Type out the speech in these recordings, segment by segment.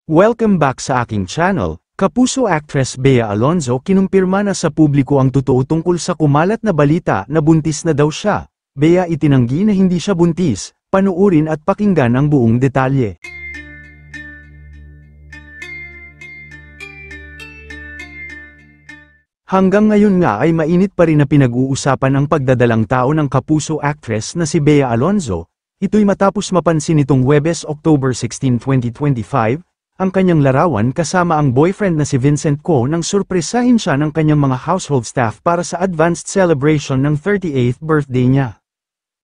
Welcome back sa aking channel. Kapuso actress Bea Alonzo kinumpirma na sa publiko ang totoo tungkol sa kumalat na balita na buntis na daw siya. Bea itinanggi na hindi siya buntis. Panuurin at pakinggan ang buong detalye. Hanggang ngayon nga ay mainit pa rin na pinag-uusapan ang pagdadalang tao ng kapuso actress na si Bea Alonzo. Ito'y matapos mapansin nitong Huwebes, October 16, 2025, ang kanyang larawan kasama ang boyfriend na si Vincent Co nang surpresahin siya ng kanyang mga household staff para sa advanced celebration ng 38th birthday niya.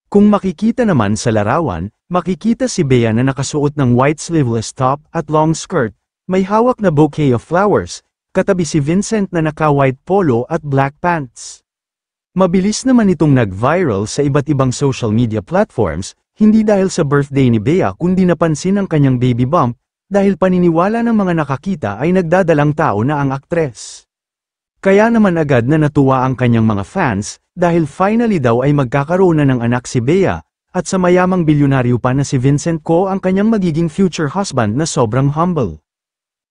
Kung makikita naman sa larawan, makikita si Bea na nakasuot ng white sleeveless top at long skirt, may hawak na bouquet of flowers, katabi si Vincent na naka-white polo at black pants. Mabilis naman itong nag-viral sa iba't ibang social media platforms, hindi dahil sa birthday ni Bea kundi napansin ang kanyang baby bump, dahil paniniwala ng mga nakakita ay nagdadalang tao na ang aktres. Kaya naman agad na natuwa ang kanyang mga fans, dahil finally daw ay magkakaroon na ng anak si Bea, at sa mayamang bilyonaryo pa na si Vincent Co ang kanyang magiging future husband na sobrang humble.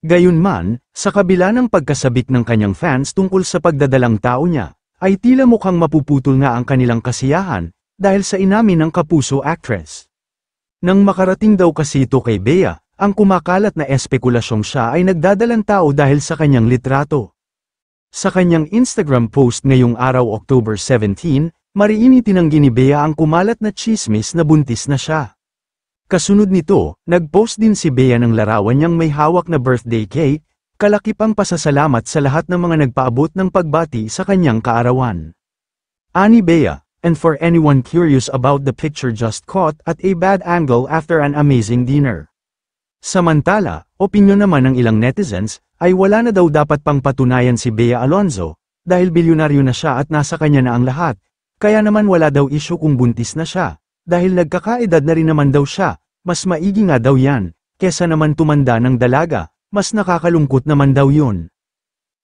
Gayunman, sa kabila ng pagkasabik ng kanyang fans tungkol sa pagdadalang tao niya, ay tila mukhang mapuputol nga ang kanilang kasiyahan, dahil sa inamin ng kapuso actress. Nang makarating daw kasi ito kay Bea, ang kumakalat na espekulasyong siya ay nagdadalang tao dahil sa kanyang litrato. Sa kanyang Instagram post ngayong araw October 17, mariin itinanggi ni Bea ang kumalat na tsismis na buntis na siya. Kasunod nito, nag-post din si Bea ng larawan niyang may hawak na birthday cake, kalakip ang pasasalamat sa lahat ng mga nagpaabot ng pagbati sa kanyang kaarawan. Ani Bea, and for anyone curious about the picture just caught at a bad angle after an amazing dinner. Samantala, opinyon naman ng ilang netizens, ay wala na daw dapat pang patunayan si Bea Alonzo, dahil bilyonaryo na siya at nasa kanya na ang lahat, kaya naman wala daw issue kung buntis na siya, dahil nagkakaedad na rin naman daw siya, mas maigi nga daw yan, kesa naman tumanda ng dalaga, mas nakakalungkot naman daw yun.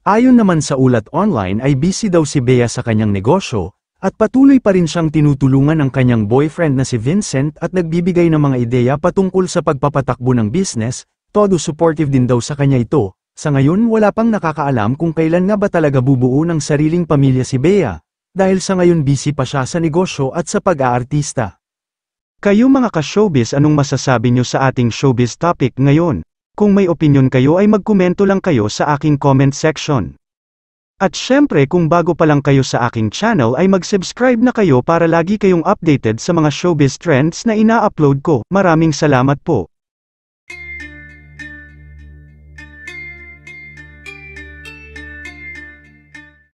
Ayon naman sa ulat online ay busy daw si Bea sa kanyang negosyo, at patuloy pa rin siyang tinutulungan ng kanyang boyfriend na si Vincent at nagbibigay ng mga ideya patungkol sa pagpapatakbo ng business, todo supportive din daw sa kanya ito. Sa ngayon wala pang nakakaalam kung kailan nga ba talaga bubuo ng sariling pamilya si Bea, dahil sa ngayon busy pa siya sa negosyo at sa pag-aartista. Kayo mga ka-showbiz, anong masasabi nyo sa ating showbiz topic ngayon? Kung may opinion kayo ay magkomento lang kayo sa aking comment section. At syempre kung bago pa lang kayo sa aking channel ay mag-subscribe na kayo para lagi kayong updated sa mga showbiz trends na ina-upload ko. Maraming salamat po.